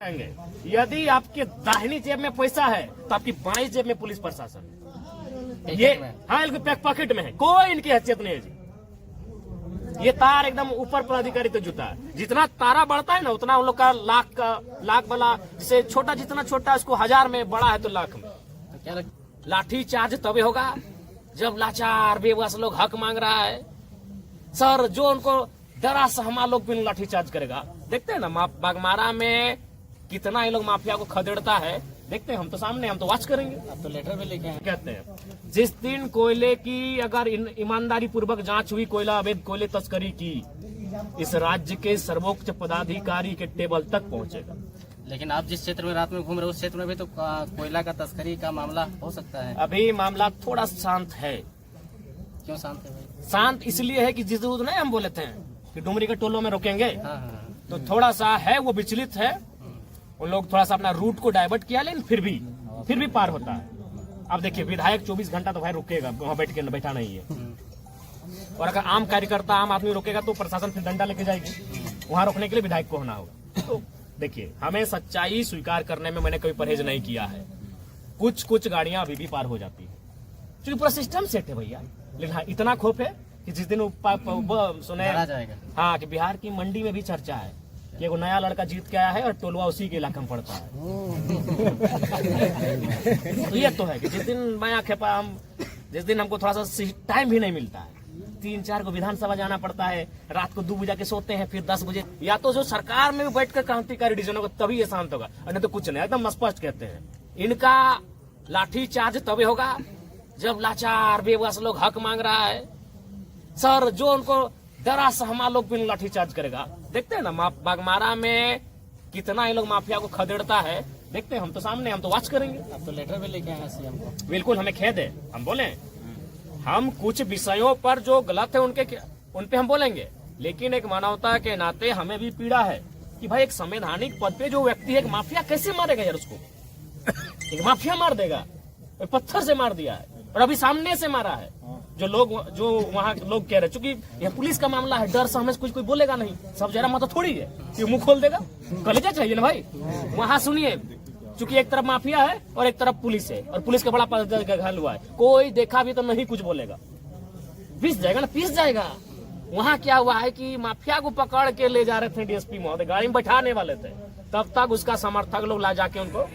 यदि आपके दाहिनी जेब में पैसा है तो आपकी बाईं जेब में पुलिस प्रशासन ये हाँ इनके पॉकेट में है, कोई इनकी हैसियत नहीं है जी। ये तार एकदम ऊपर पदाधिकारी तो जुटा है, जितना तारा बढ़ता है ना उतना उन लोग का लाख वाला, जिसे छोटा जितना छोटा उसको 1000 में, बड़ा है तो लाख में। तो क्या लाठी चार्ज तभी होगा जब लाचार बेबस लोग हक मांग रहा है। सर जो उनको डरा सहमा लोग भी लाठी चार्ज करेगा। देखते हैं ना बागमारा में कितना ये लोग माफिया को खदेड़ता है, देखते हैं हम तो सामने, हम तो वॉच करेंगे। अब तो लेटर भी लेके आए। कहते हैं जिस दिन कोयले की अगर ईमानदारी पूर्वक जांच हुई, कोयला अवैध कोयले तस्करी की, इस राज्य के सर्वोच्च पदाधिकारी के टेबल तक पहुंचेगा। लेकिन आप जिस क्षेत्र में रात में घूम रहे हो उस क्षेत्र में भी तो कोयला का तस्करी का मामला हो सकता है। अभी मामला थोड़ा शांत है। क्यों शांत है भाई? शांत इसलिए है कि जिस दिन नहीं हम बोले थे कि डुमरी के टोलों में रोकेंगे, हाँ। तो थोड़ा सा है वो विचलित है। उन लोग थोड़ा सा अपना रूट को डाइवर्ट किया, लेकिन फिर भी पार होता है। अब देखिए विधायक 24 घंटा तो भाई रुकेगा, वहाँ बैठा नहीं है। और अगर आम कार्यकर्ता आम आदमी रोकेगा तो प्रशासन फिर डंडा लेके जाएगी। वहाँ रोकने के लिए विधायक को होना होगा। तो देखिए हमें सच्चाई स्वीकार करने में मैंने कभी परहेज नहीं किया है। कुछ गाड़ियां अभी भी पार हो जाती है क्योंकि पूरा सिस्टम सेट है भैया। लेकिन हाँ इतना खौफ है कि जिस दिन सुने हाँ कि बिहार की मंडी में भी चर्चा है कि एगो नया लड़का जीत के आया है और टोलवा उसी के इलाके में पड़ता है। तो ये तो है कि जिस दिन मैं खेपा जिस दिन हमको थोड़ा सा टाइम भी नहीं मिलता है, 3-4 को विधानसभा जाना पड़ता है, रात को 2 बजे के सोते हैं, फिर 10 बजे या तो जो सरकार में बैठ कर क्रांतिकारी डिसीजन होगा तभी ये शांत होगा, और नहीं तो कुछ नहीं। एकदम स्पष्ट कहते हैं इनका लाठी चार्ज तभी होगा जब लाचार बेबस लोग हक मांग रहा है। सर जो उनको डरा सहमा लोग भी लाठी चार्ज करेगा। देखते हैं ना बागमारा में कितना ये लोग माफिया को खदेड़ता है, देखते हैं हम तो सामने, हम तो वॉच करेंगे। अब तो लेटर भी लेके आए सीएम को। बिल्कुल हमें खेद है, हम बोले हम कुछ विषयों पर जो गलत है उन पे हम बोलेंगे, लेकिन एक मानवता के नाते हमें भी पीड़ा है कि भाई एक संवैधानिक पद पे जो व्यक्ति है, एक माफिया कैसे मारेगा यार उसको। एक माफिया मार देगा, पत्थर से मार दिया है और अभी सामने से मारा है। जो वहाँ लोग कह रहे, चूंकि यह पुलिस का मामला है, डर से हमें कोई कोई बोलेगा नहीं, सब जरा मतलब थोड़ी है कि मुंह खोल देगा। कलेजा चाहिए ना भाई। वहाँ सुनिए, चूंकि एक तरफ माफिया है और एक तरफ पुलिस है, और पुलिस का बड़ा घायल हुआ है, कोई देखा भी तो नहीं कुछ बोलेगा, पीस जाएगा ना, पीस जाएगा। वहाँ क्या हुआ है कि माफिया को पकड़ के ले जा रहे थे डीएसपी महोदय, गाड़ी में बैठाने वाले थे, तब तक उसका समर्थक लोग ला जाके उनको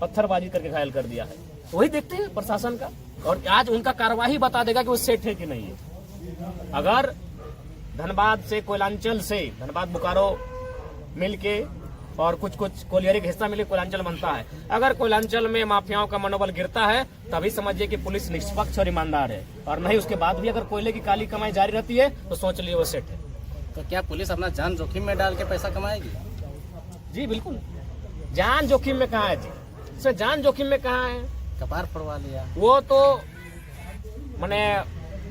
पत्थरबाजी करके घायल कर दिया है। वही देखते हैं प्रशासन का, और आज उनका कार्यवाही बता देगा कि वो सेठ है कि नहीं है। अगर धनबाद से कोयलांचल से धनबाद बोकारो मिलके और कुछ कोलियरी का हिस्सा मिले कोयलांचल बनता है, अगर कोयलांचल में माफियाओं का मनोबल गिरता है तभी समझिए कि पुलिस निष्पक्ष और ईमानदार है, और नहीं उसके बाद भी अगर कोयले की काली कमाई जारी रहती है तो सोच लिए वो सेठ है। तो क्या पुलिस अपना जान जोखिम में डाल के पैसा कमाएगी? जी बिल्कुल, जान जोखिम में कहाँ है जी, सर जान जोखिम में कहाँ है। कपार फोड़वा लिया वो तो मैंने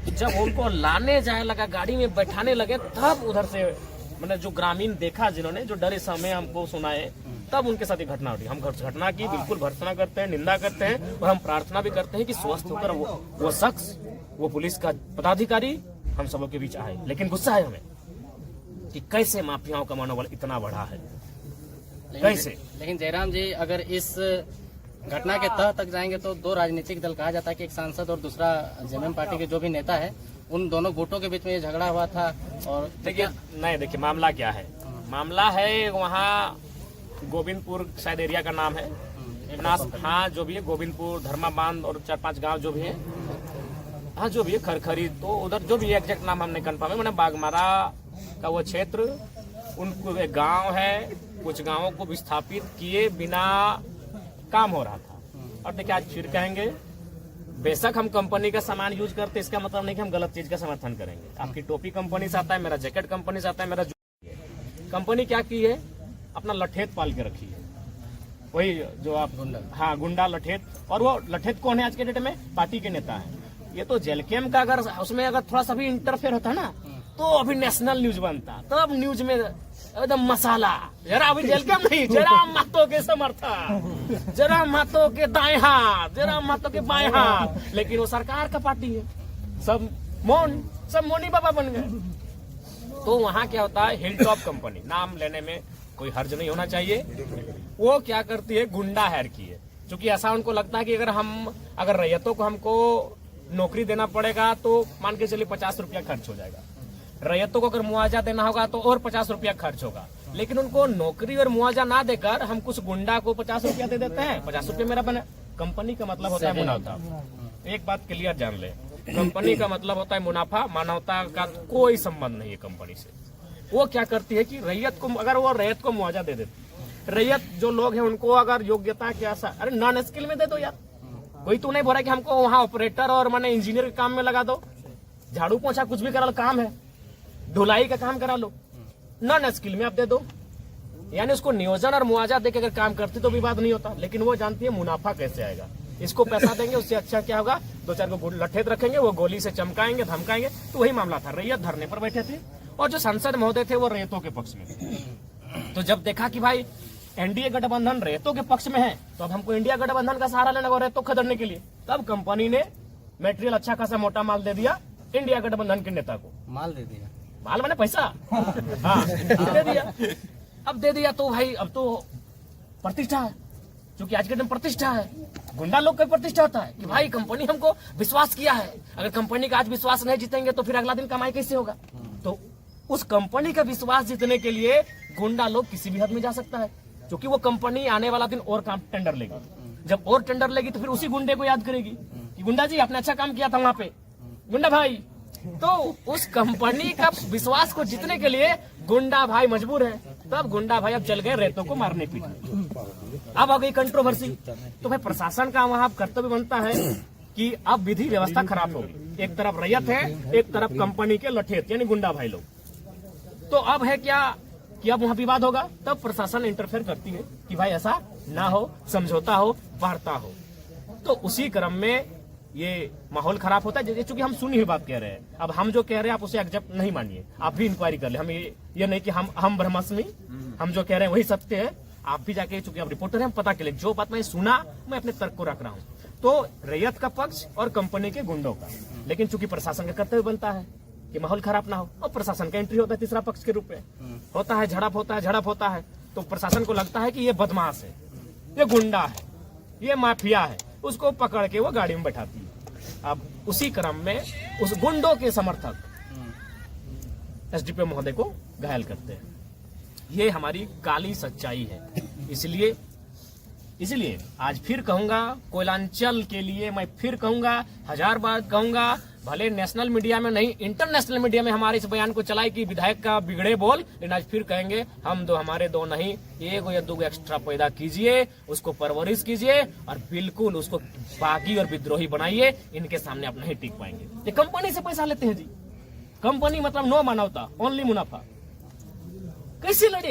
जब उनको लाने जाए लगा, गाड़ी में बैठाने लगे, तब उधर से मैंने जो ग्रामीण देखा, जिन्होंने जो डरे समय हमको सुनाए, तब उनके साथ ये घटना हुई। हम घटना की बिल्कुल भर्त्सना करते हैं, निंदा करते हैं, और हम प्रार्थना भी करते हैं कि स्वस्थ होकर वो शख्स, वो पुलिस का पदाधिकारी हम सबों के बीच आए। लेकिन गुस्सा है हमें कि कैसे माफियाओं का मनोबल इतना बढ़ा है, कैसे। लेकिन जयराम जी, अगर इस घटना के तह तक जाएंगे तो 2 राजनीतिक दल, कहा जाता है कि एक सांसद और दूसरा जेएमएम पार्टी के जो भी नेता है, उन दोनों गुटों के बीच में ये झगड़ा हुआ था। और देखिए मामला क्या है, मामला है वहाँ गोविंदपुर शायद एरिया का नाम है, हाँ जो भी है, गोविंदपुर, धर्माबांध और 4-5 गांव जो भी है, हाँ जो भी है, खरखरी, तो उधर जो भी एग्जैक्ट नाम हमने कन्फर्म है, मैंने बागमारा का वो क्षेत्र, उनको एक गाँव है, कुछ गाँवों को विस्थापित किए बिना काम हो रहा था। और देखिए आज फिर कहेंगे, बेशक हम कंपनी का सामान यूज करते, इसका मतलब नहीं कि हम गलत चीज का समर्थन करेंगे। आपकी टोपी कंपनी से आता है, मेरा जैकेट कंपनी से आता है, मेरा कंपनी क्या की है, अपना लठेत पाल के रखी है, वही जो आप हाँ गुंडा लठेत। और वो लठेत कौन है आज के डेट में? पार्टी के नेता है। ये तो जेलकेम का अगर उसमें अगर थोड़ा सा भी इंटरफेयर होता ना तो अभी नेशनल न्यूज बनता, तब न्यूज में एकदम मसाला। जरा अभी जेलकेम नहीं, जरा महतो के समर्थक, जरा महतो के दाएं हाथ, जरा महतो के बाएं हाथ। लेकिन वो सरकार का पार्टी है, सब मोनी बाबा बन गए। तो वहाँ क्या होता है, हिल टॉप कंपनी, नाम लेने में कोई हर्ज नहीं होना चाहिए। वो क्या करती है, गुंडा हायर की है। क्योंकि ऐसा उनको लगता है कि अगर रैयतों को हमको नौकरी देना पड़ेगा तो मान के चलिए 50 रुपया खर्च हो जाएगा, रैयतों को अगर मुआवजा देना होगा तो और 50 रुपया खर्च होगा। लेकिन उनको नौकरी और मुआवजा ना देकर हम कुछ गुंडा को 50 रुपया दे देते हैं, 50 रुपया मेरा बने। कंपनी का मतलब होता है मुनाफा। एक बात क्लियर जान ले, कंपनी का मतलब होता है मुनाफा, मानवता का कोई संबंध नहीं है कंपनी से। वो क्या करती है कि रैयत को, अगर वो रैयत को मुआवजा दे देती, रैयत जो लोग हैं उनको अगर योग्यता के आशा, अरे नॉन स्किल में दे दो यार। कोई तो नहीं बोल रहा कि हमको वहाँ ऑपरेटर और माने इंजीनियर के काम में लगा दो, झाड़ू पोछा कुछ भी करा काम है, ढुलाई का काम करा लो, नॉन स्किल में आप दे दो। यानी उसको नियोजन और मुआवजा देकर अगर काम करती तो विवाद नहीं होता। लेकिन वो जानती है मुनाफा कैसे आएगा, इसको पैसा देंगे उससे अच्छा क्या होगा, 2-4 को लठेत रखेंगे, वो गोली से चमकाएंगे धमकाएंगे। तो वही मामला था, रैयत धरने पर बैठे थे और जो सांसद महोदय थे वो रैयतों के पक्ष में थे। तो जब देखा कि भाई एनडीए गठबंधन रैयतों के पक्ष में है तो अब हमको इंडिया गठबंधन का सहारा लेना होगा रैयतों खदेड़ने के लिए, तब कंपनी ने मटेरियल अच्छा खासा मोटा माल दे दिया इंडिया गठबंधन के नेता को। माल दे दिया, माल मैंने पैसा हाँ दे दिया। अब दे दिया तो भाई अब तो प्रतिष्ठा है, क्योंकि आज के दिन प्रतिष्ठा है, गुंडा लोग का प्रतिष्ठा होता है कि भाई कंपनी हमको विश्वास किया है, अगर कंपनी का आज विश्वास नहीं जीतेंगे तो फिर अगला दिन कमाई कैसे होगा। तो उस कंपनी का विश्वास जीतने के लिए गुंडा लोग किसी भी हद में जा सकता है, क्योंकि वो कंपनी आने वाला दिन और काम टेंडर लेगी। जब और टेंडर लेगी तो फिर उसी गुंडे को याद करेगी कि गुंडा जी आपने अच्छा काम किया था वहां पे, गुंडा भाई। तो उस कंपनी का विश्वास को जीतने के लिए गुंडा भाई मजबूर है। तब गुंडा भाई अब चल गए रैयतों को मारने पीटने। अब आ गई कंट्रोवर्सी। तो भाई प्रशासन का वहां कर्तव्य बनता है कि अब विधि व्यवस्था खराब होगी, एक तरफ रैयत है, एक तरफ कंपनी के लठेत यानी गुंडा भाई लोग। तो अब है क्या कि अब वहां विवाद होगा, तब प्रशासन इंटरफेयर करती है कि भाई ऐसा ना हो, समझौता हो, वार्ता हो। तो उसी क्रम में ये माहौल खराब होता है। चूंकि हम सुनी हुई बात कह रहे हैं, अब हम जो कह रहे हैं आप उसे एक्सेप्ट नहीं मानिए, आप भी इंक्वायरी कर ले। हम ये नहीं कि हम ब्रह्मास्मि, हम जो कह रहे हैं वही सत्य है। आप भी जाके, चूंकि आप रिपोर्टर हैं, हम पता कर ले। जो बात मैं सुना मैं अपने तर्क को रख रहा हूँ। तो रैयत का पक्ष और कंपनी के गुंडों का, लेकिन चूंकि प्रशासन का कर्तव्य बनता है कि माहौल खराब ना हो, और प्रशासन का एंट्री होता है तीसरा पक्ष के रूप में, होता है झड़प होता है। तो प्रशासन को लगता है कि ये बदमाश है, ये गुंडा है, ये माफिया है, उसको पकड़ के वो गाड़ी में बैठाती है। अब उसी क्रम में उस गुंडों के समर्थक एसडीपीओ महोदय को घायल करते हैं। ये हमारी काली सच्चाई है। इसलिए आज फिर कहूंगा, कोयलांचल के लिए मैं फिर कहूंगा, 1000 बार कहूंगा, भले नेशनल मीडिया में नहीं इंटरनेशनल मीडिया में हमारे इस बयान को चलाए कि विधायक का बिगड़े बोल, लेकिन आज फिर कहेंगे हम दो, हमारे दो नहीं, 1 या 2 एक्स्ट्रा पैदा कीजिए, उसको परवरिश कीजिए और बिल्कुल उसको बागी और विद्रोही बनाइए। इनके सामने आप नहीं टिक पाएंगे। ये कंपनी से पैसा लेते हैं जी, कंपनी मतलब नो मानवता, ओनली मुनाफा, कैसे लड़े।